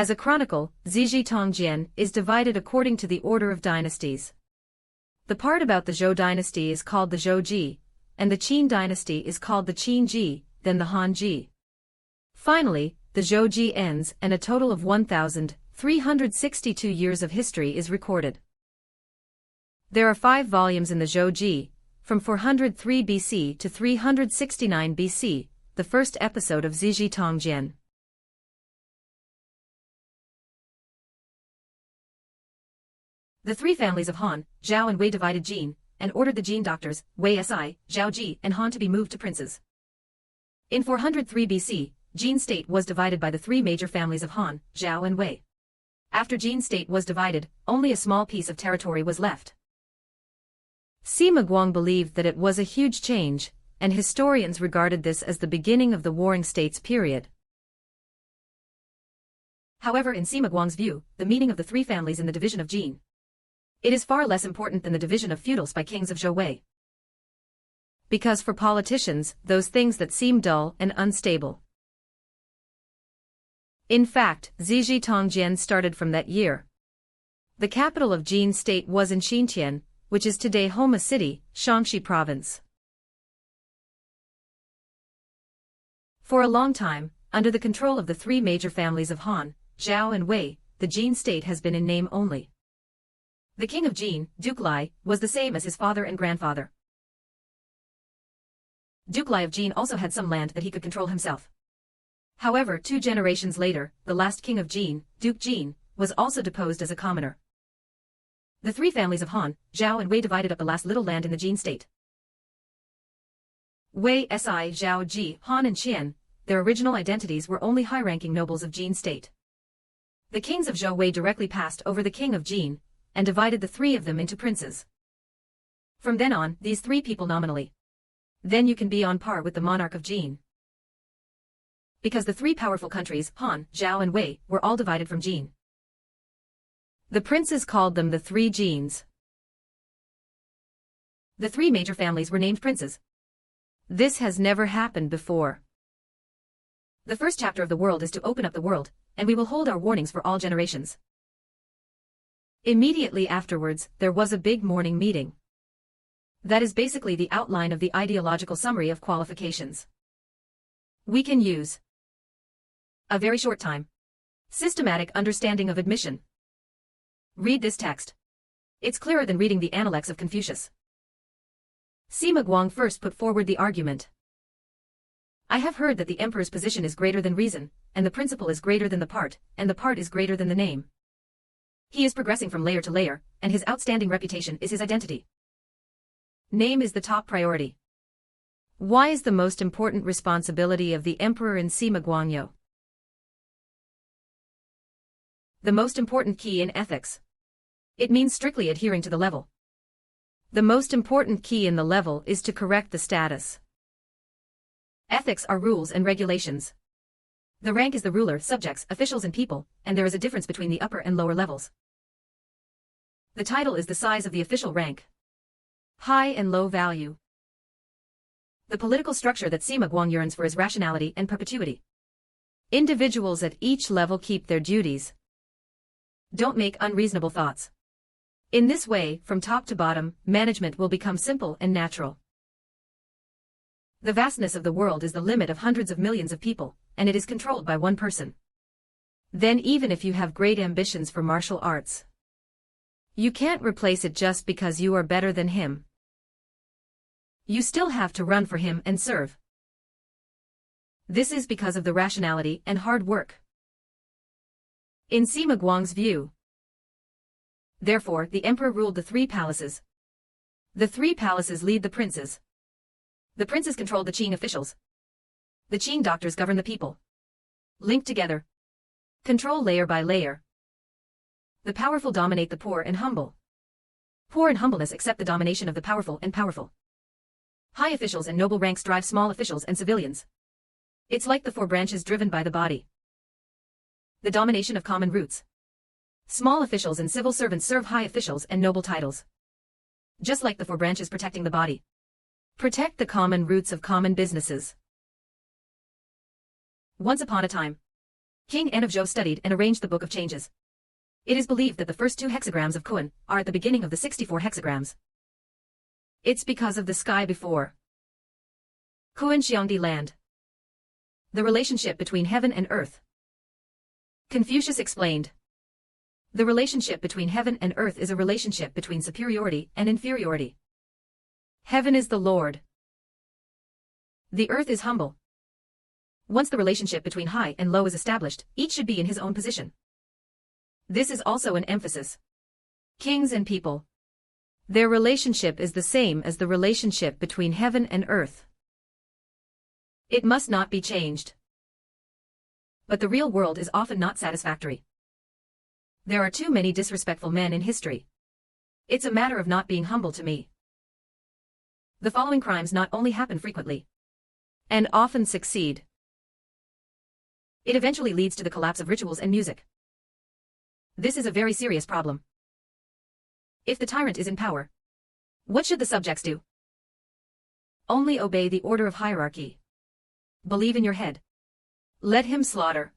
As a chronicle, Zizhi Tongjian is divided according to the order of dynasties. The part about the Zhou dynasty is called the Zhou Ji, and the Qin dynasty is called the Qin Ji, then the Han Ji. Finally, the Zhou Ji ends and a total of 1,362 years of history is recorded. There are 5 volumes in the Zhou Ji, from 403 BC to 369 BC, the first episode of Zizhi Tongjian. The 3 families of Han, Zhao and Wei divided Jin, and ordered the Jin doctors, Wei Si, Zhao Ji and Han to be moved to princes. In 403 BC, Jin's state was divided by the 3 major families of Han, Zhao and Wei. After Jin's state was divided, only a small piece of territory was left. Sima Guang believed that it was a huge change, and historians regarded this as the beginning of the Warring States period. However, in Sima Guang's view, the meaning of the 3 families in the division of Jin, it is far less important than the division of feudals by kings of Zhou Wei. Because for politicians, those things that seem dull and unstable. In fact, Zizhi Tongjian started from that year. The capital of Jin's state was in Xintian, which is today Homa City, Shaanxi province. For a long time, under the control of the 3 major families of Han, Zhao and Wei, the Jin state has been in name only. The king of Jin, Duke Lai, was the same as his father and grandfather. Duke Lai of Jin also had some land that he could control himself. However, 2 generations later, the last king of Jin, Duke Jin, was also deposed as a commoner. The 3 families of Han, Zhao and Wei divided up the last little land in the Jin state. Wei Si, Zhao Ji, Han and Qian, their original identities were only high-ranking nobles of Jin state. The kings of Zhou Wei directly passed over the king of Jin, and divided the 3 of them into princes. From then on, these 3 people nominally. Then you can be on par with the monarch of Jin. Because the 3 powerful countries, Han, Zhao and Wei, were all divided from Jin. The princes called them the 3 Jins. The 3 major families were named princes. This has never happened before. The first chapter of the world is to open up the world, and we will hold our warnings for all generations. Immediately afterwards, there was a big morning meeting. That is basically the outline of the ideological summary of qualifications. We can use a very short time. Systematic understanding of admission. Read this text. It's clearer than reading the Analects of Confucius. Sima Guang first put forward the argument. I have heard that the emperor's position is greater than reason, and the principle is greater than the part, and the part is greater than the name. He is progressing from layer to layer, and his outstanding reputation is his identity. Name is the top priority. Why is the most important responsibility of the emperor in Sima Guangyo? The most important key in ethics. It means strictly adhering to the level. The most important key in the level is to correct the status. Ethics are rules and regulations. The rank is the ruler, subjects, officials and people, and there is a difference between the upper and lower levels. The title is the size of the official rank. High and low value. The political structure that Sima Guang yearns for is rationality and perpetuity. Individuals at each level keep their duties. Don't make unreasonable thoughts. In this way, from top to bottom, management will become simple and natural. The vastness of the world is the limit of hundreds of millions of people, and it is controlled by one person. Then even if you have great ambitions for martial arts, you can't replace it just because you are better than him. You still have to run for him and serve. This is because of the rationality and hard work. In Sima Guang's view. Therefore, the emperor ruled the 3 palaces. The 3 palaces lead the princes. The princes controlled the Qing officials. The Qing doctors govern the people. Linked together. Control layer by layer. The powerful dominate the poor and humble. Poor and humbleness accept the domination of the powerful and powerful. High officials and noble ranks drive small officials and civilians. It's like the 4 branches driven by the body. The domination of common roots. Small officials and civil servants serve high officials and noble titles. Just like the 4 branches protecting the body. Protect the common roots of common businesses. Once upon a time, King An of Zhou studied and arranged the Book of Changes. It is believed that the first 2 hexagrams of Kuan are at the beginning of the 64 hexagrams. It's because of the sky before Kuan Xiangdi land. The relationship between heaven and earth. Confucius explained. The relationship between heaven and earth is a relationship between superiority and inferiority. Heaven is the Lord. The earth is humble. Once the relationship between high and low is established, each should be in his own position. This is also an emphasis. Kings and people. Their relationship is the same as the relationship between heaven and earth. It must not be changed. But the real world is often not satisfactory. There are too many disrespectful men in history. It's a matter of not being humble to me. The following crimes not only happen frequently, and often succeed. It eventually leads to the collapse of rituals and music. This is a very serious problem. If the tyrant is in power, what should the subjects do? Only obey the order of hierarchy. Believe in your head. Let him slaughter.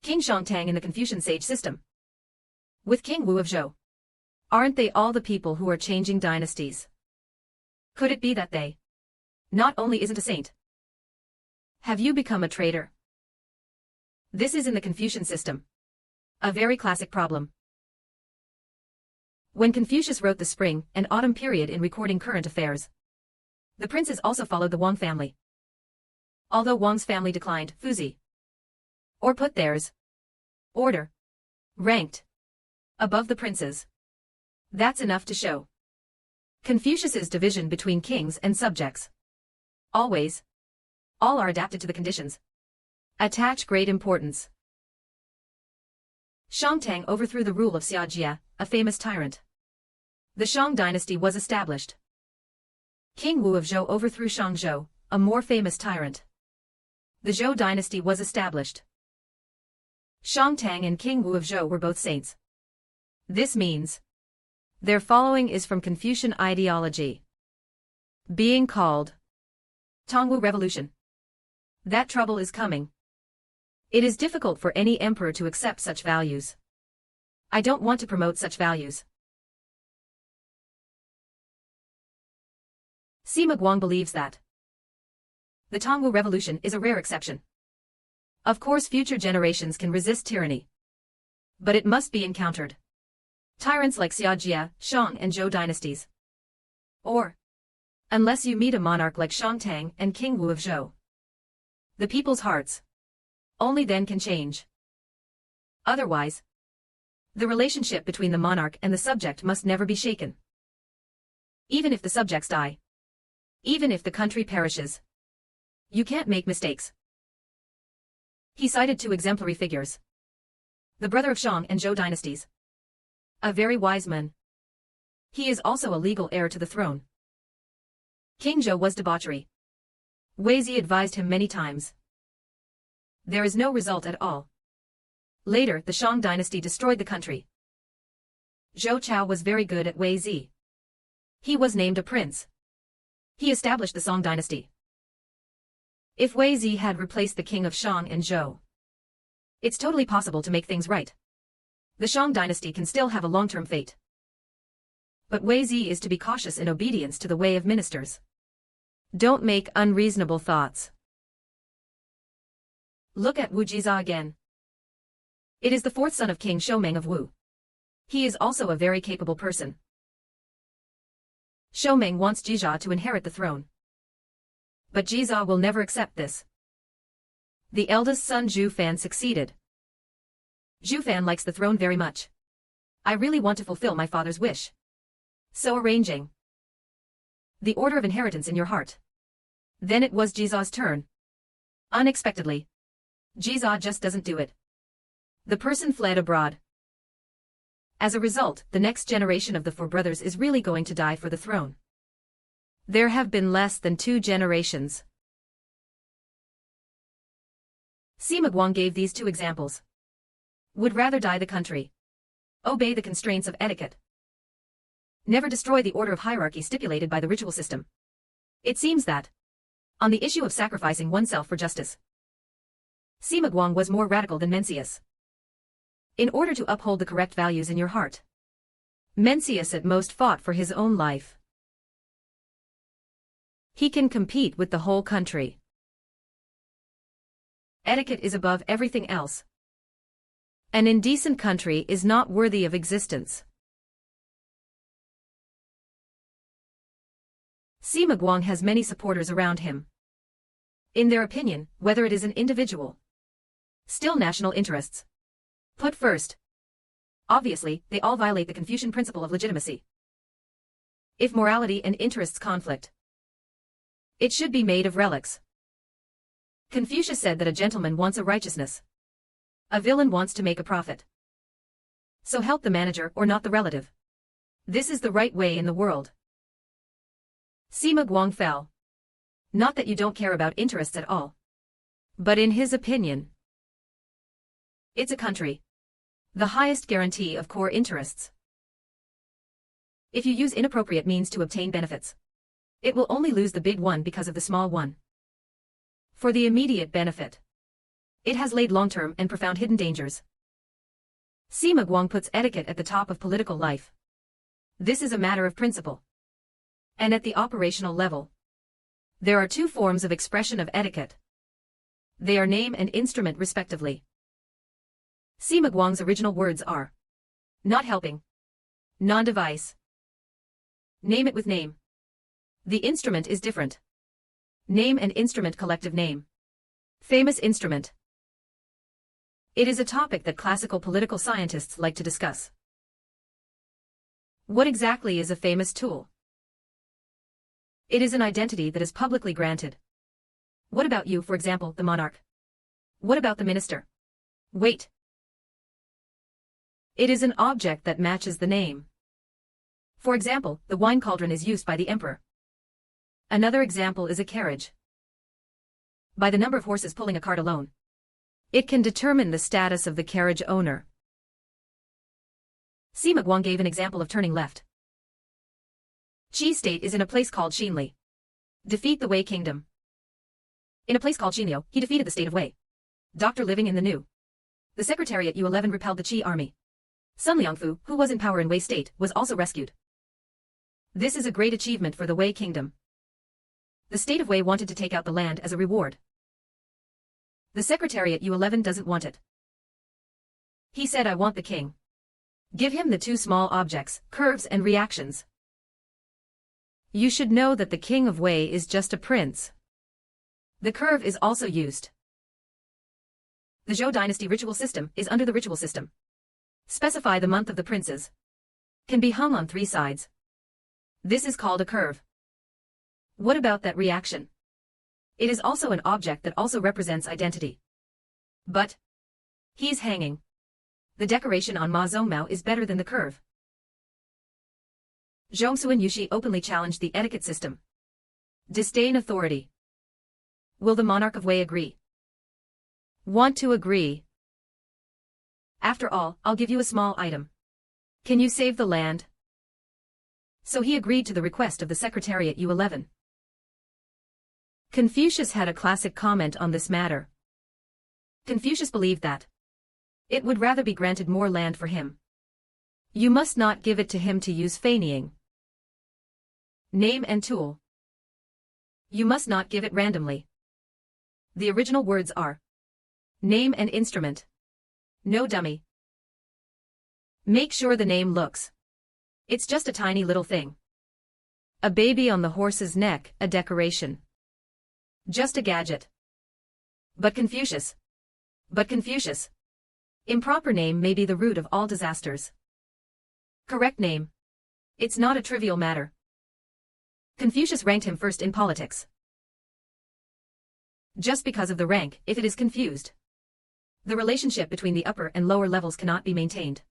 King Shangtang in the Confucian sage system. With King Wu of Zhou. Aren't they all the people who are changing dynasties? Could it be that they not only isn't a saint? Have you become a traitor? This is in the Confucian system. A very classic problem. When Confucius wrote the spring and autumn period in recording current affairs, the princes also followed the Wang family. Although Wang's family declined, Fuzi, or put theirs, order, ranked, above the princes. That's enough to show Confucius's division between kings and subjects. Always. All are adapted to the conditions. Attach great importance. Shangtang overthrew the rule of Xia Jia, a famous tyrant. The Shang dynasty was established. King Wu of Zhou overthrew Shang Zhou, a more famous tyrant. The Zhou dynasty was established. Shangtang and King Wu of Zhou were both saints. This means their following is from Confucian ideology. Being called Tongwu Revolution. That trouble is coming. It is difficult for any emperor to accept such values. I don't want to promote such values. Sima Guang believes that the Tongwu Revolution is a rare exception. Of course future generations can resist tyranny. But it must be encountered. Tyrants like Xia Jia, Shang and Zhou dynasties. Or, unless you meet a monarch like Shangtang and King Wu of Zhou. The people's hearts only then can change. Otherwise, the relationship between the monarch and the subject must never be shaken. Even if the subjects die. Even if the country perishes. You can't make mistakes. He cited 2 exemplary figures. The brother of Shang and Zhou dynasties. A very wise man. He is also a legal heir to the throne. King Zhou was debauchery. Wei advised him many times. There is no result at all. Later, the Shang dynasty destroyed the country. Zhou Chao was very good at Wei Zi. He was named a prince. He established the Song dynasty. If Wei Zi had replaced the king of Shang and Zhou, it's totally possible to make things right. The Shang dynasty can still have a long-term fate. But Wei Zi is to be cautious in obedience to the way of ministers. Don't make unreasonable thoughts. Look at Wu Jiza again. It is the 4th son of King Shoumeng of Wu. He is also a very capable person. Shoumeng wants Jiza to inherit the throne. But Jiza will never accept this. The eldest son Zhu Fan succeeded. Zhu Fan likes the throne very much. I really want to fulfill my father's wish. So arranging the order of inheritance in your heart. Then it was Jiza's turn. Unexpectedly, Jiza just doesn't do it. The person fled abroad. As a result, the next generation of the 4 brothers is really going to die for the throne. There have been less than 2 generations. Sima Guang gave these 2 examples. Would rather die the country. Obey the constraints of etiquette. Never destroy the order of hierarchy stipulated by the ritual system. It seems that, on the issue of sacrificing oneself for justice, Sima Guang was more radical than Mencius. In order to uphold the correct values in your heart, Mencius at most fought for his own life. He can compete with the whole country. Etiquette is above everything else. An indecent country is not worthy of existence. Sima Guang has many supporters around him. In their opinion, whether it is an individual, still national interests, put first, obviously, they all violate the Confucian principle of legitimacy. If morality and interests conflict, it should be made of relics. Confucius said that a gentleman wants a righteousness. A villain wants to make a profit. So help the manager or not the relative. This is the right way in the world. Sima Guang fell. Not that you don't care about interests at all. But in his opinion, it's a country. The highest guarantee of core interests. If you use inappropriate means to obtain benefits, it will only lose the big one because of the small one. For the immediate benefit, it has laid long-term and profound hidden dangers. Sima Guang puts etiquette at the top of political life. This is a matter of principle. And at the operational level, there are two forms of expression of etiquette. They are name and instrument respectively. Sima Guang's original words are not helping, non-device. Name it with name. The instrument is different. Name and instrument collective name. Famous instrument. It is a topic that classical political scientists like to discuss. What exactly is a famous tool? It is an identity that is publicly granted. What about you, for example, the monarch? What about the minister? Wait. It is an object that matches the name. For example, the wine cauldron is used by the emperor. Another example is a carriage. By the number of horses pulling a cart alone, it can determine the status of the carriage owner. Sima Guang gave an example of turning left. Qi's state is in a place called Xinli. Defeat the Wei kingdom. In a place called Xinliu, he defeated the state of Wei. Doctor living in the new. The secretariat U11 repelled the Qi army. Sun Liangfu, who was in power in Wei state, was also rescued. This is a great achievement for the Wei kingdom. The state of Wei wanted to take out the land as a reward. The secretariat U11 doesn't want it. He said, I want the king. Give him the two small objects, curves and reactions. You should know that the king of Wei is just a prince. The curve is also used. The Zhou dynasty ritual system is under the ritual system. Specify the month of the princes. Can be hung on 3 sides. This is called a curve. What about that reaction? It is also an object that also represents identity. But he's hanging. The decoration on Ma Zhongmao is better than the curve. Zhongsuan Yushi openly challenged the etiquette system. Disdain authority. Will the monarch of Wei agree? Want to agree? After all, I'll give you a small item. Can you save the land? So he agreed to the request of the secretariat U11. Confucius had a classic comment on this matter. Confucius believed that it would rather be granted more land for him. You must not give it to him to use feigning. Name and tool. You must not give it randomly. The original words are name and instrument. No dummy. Make sure the name looks. It's just a tiny little thing. A baby on the horse's neck, a decoration. Just a gadget. But Confucius. Improper name may be the root of all disasters. Correct name. It's not a trivial matter. Confucius ranked him first in politics. Just because of the rank, if it is confused, the relationship between the upper and lower levels cannot be maintained.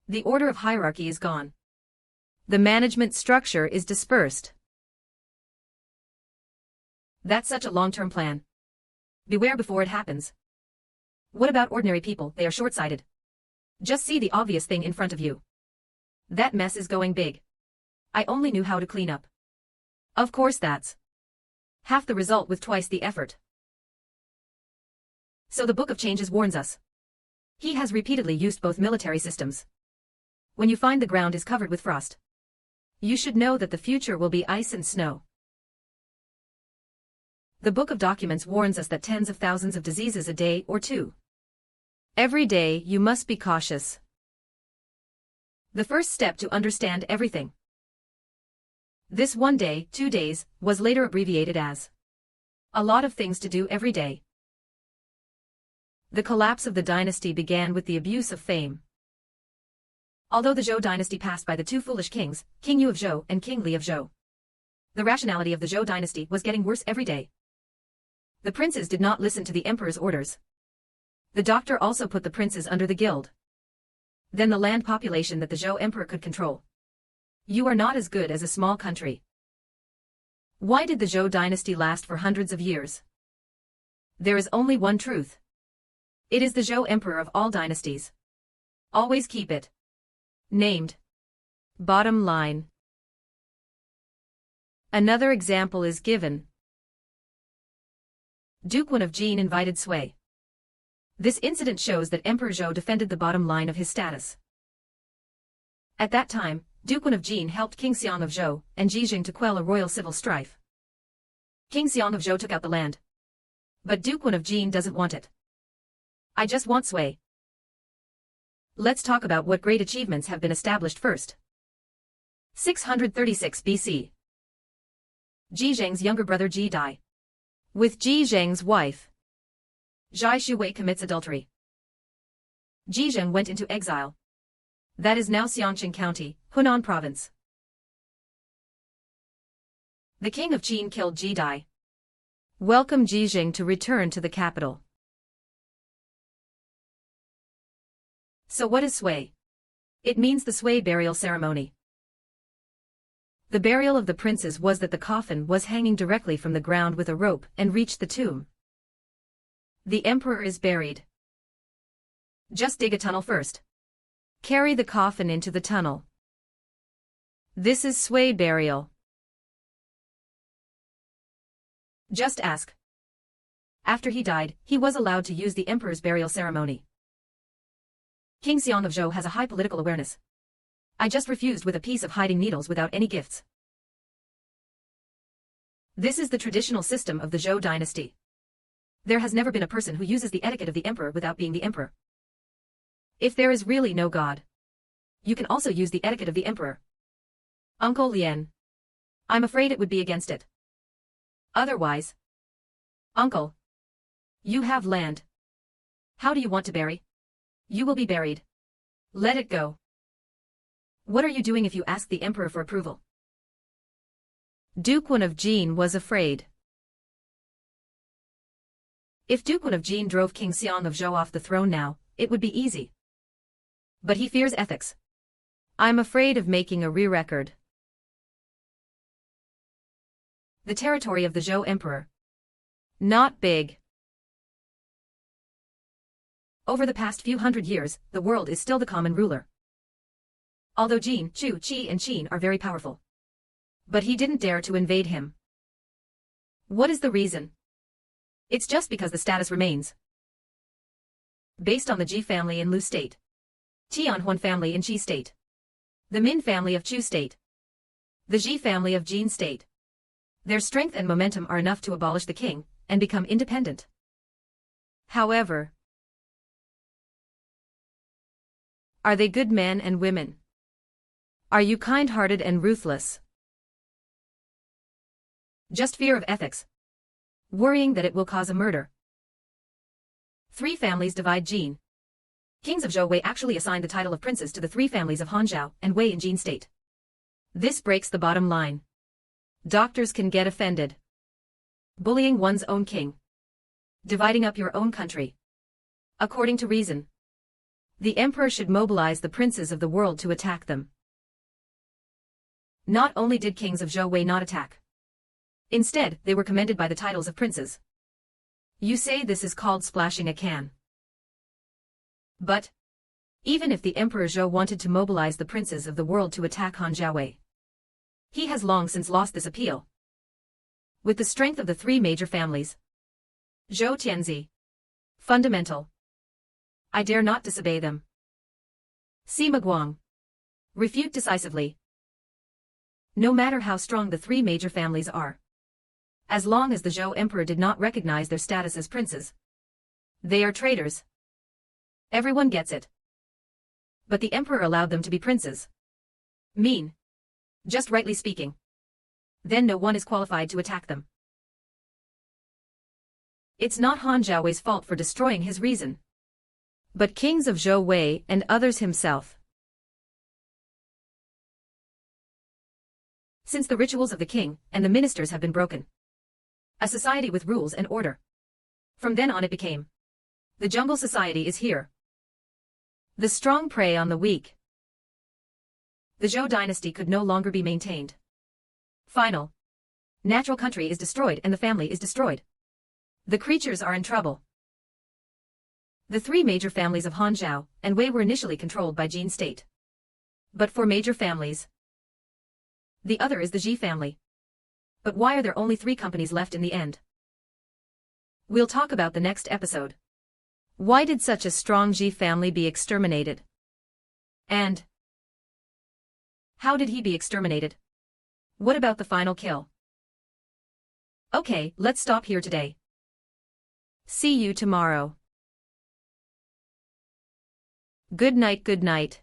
The order of hierarchy is gone. The management structure is dispersed. That's such a long-term plan. Beware before it happens. What about ordinary people? They are short-sighted. Just see the obvious thing in front of you. That mess is going big. I only knew how to clean up. Of course that's half the result with twice the effort. So the Book of Changes warns us. He has repeatedly used both military systems. When you find the ground is covered with frost, you should know that the future will be ice and snow. The Book of Documents warns us that tens of thousands of diseases a day or two. Every day you must be cautious. The first step to understand everything. This 1 day, 2 days, was later abbreviated as a lot of things to do every day. The collapse of the dynasty began with the abuse of fame. Although the Zhou dynasty passed by the two foolish kings, King Yu of Zhou and King Li of Zhou, the rationality of the Zhou dynasty was getting worse every day. The princes did not listen to the emperor's orders. The doctor also put the princes under the guild. Then the land population that the Zhou emperor could control. You are not as good as a small country. Why did the Zhou dynasty last for hundreds of years? There is only one truth. It is the Zhou emperor of all dynasties. Always keep it named. Bottom line. Another example is given. Duke Wen of Jin invited Sui. This incident shows that Emperor Zhou defended the bottom line of his status. At that time, Duke Wen of Jin helped King Xiang of Zhou and Zizhi to quell a royal civil strife. King Xiang of Zhou took out the land. But Duke Wen of Jin doesn't want it. I just want Sui. Let's talk about what great achievements have been established first. 636 BC. Ji Zheng's younger brother Ji died. With Ji Zheng's wife, Zhai Shuwei commits adultery. Ji Zheng went into exile. That is now Xiangqing County, Hunan Province. The king of Qin killed Ji Dai. Welcome Ji Zheng to return to the capital. So what is Sui? It means the Sui burial ceremony. The burial of the princes was that the coffin was hanging directly from the ground with a rope and reached the tomb. The emperor is buried. Just dig a tunnel first. Carry the coffin into the tunnel. This is Sui burial. Just ask. After he died, he was allowed to use the emperor's burial ceremony. King Xiang of Zhou has a high political awareness. I just refused with a piece of hiding needles without any gifts. This is the traditional system of the Zhou dynasty. There has never been a person who uses the etiquette of the emperor without being the emperor. If there is really no God, you can also use the etiquette of the emperor. Uncle Lien. I'm afraid it would be against it. Otherwise. Uncle. You have land. How do you want to bury? You will be buried. Let it go. What are you doing if you ask the emperor for approval? Duke Wen of Jin was afraid. If Duke Wen of Jin drove King Xiang of Zhou off the throne now, it would be easy. But he fears ethics. I'm afraid of making a re-record. The territory of the Zhou emperor. Not big. Over the past few hundred years, the world is still the common ruler. Although Jin, Chu, Qi and Qin are very powerful. But he didn't dare to invade him. What is the reason? It's just because the status remains based on the Ji family in Lu state, Tianhuan family in Qi state, the Min family of Chu state, the Ji family of Jin state. Their strength and momentum are enough to abolish the king and become independent. However, are they good men and women? Are you kind-hearted and ruthless? Just fear of ethics. Worrying that it will cause a murder. Three Families Divide Jin. Kings of Zhou Wei actually assigned the title of princes to the three families of Hanzhou and Wei in Jin state. This breaks the bottom line. Doctors can get offended. Bullying one's own king. Dividing up your own country. According to reason, the emperor should mobilize the princes of the world to attack them. Not only did kings of Zhou Wei not attack. Instead, they were commended by the titles of princes. You say this is called splashing a can. But even if the Emperor Zhou wanted to mobilize the princes of the world to attack Hanzhou Wei, he has long since lost this appeal. With the strength of the three major families, Zhou Tianzi, Fundamental. I dare not disobey them. Sima Guang. Refute decisively. No matter how strong the three major families are. As long as the Zhou Emperor did not recognize their status as princes. They are traitors. Everyone gets it. But the Emperor allowed them to be princes. Mean. Just rightly speaking. Then no one is qualified to attack them. It's not Han Zhaowei's fault for destroying his reason. But kings of Zhou Wei and others himself. Since the rituals of the king and the ministers have been broken. A society with rules and order. From then on it became. The jungle society is here. The strong prey on the weak. The Zhou dynasty could no longer be maintained. Final. Natural country is destroyed and the family is destroyed. The creatures are in trouble. The three major families of Han Zhao and Wei were initially controlled by Jin state. But for major families. The other is the Ji family. But why are there only 3 companies left in the end? We'll talk about the next episode. Why did such a strong Ji family be exterminated? And how did he be exterminated? What about the final kill? Okay, let's stop here today. See you tomorrow. Good night, good night.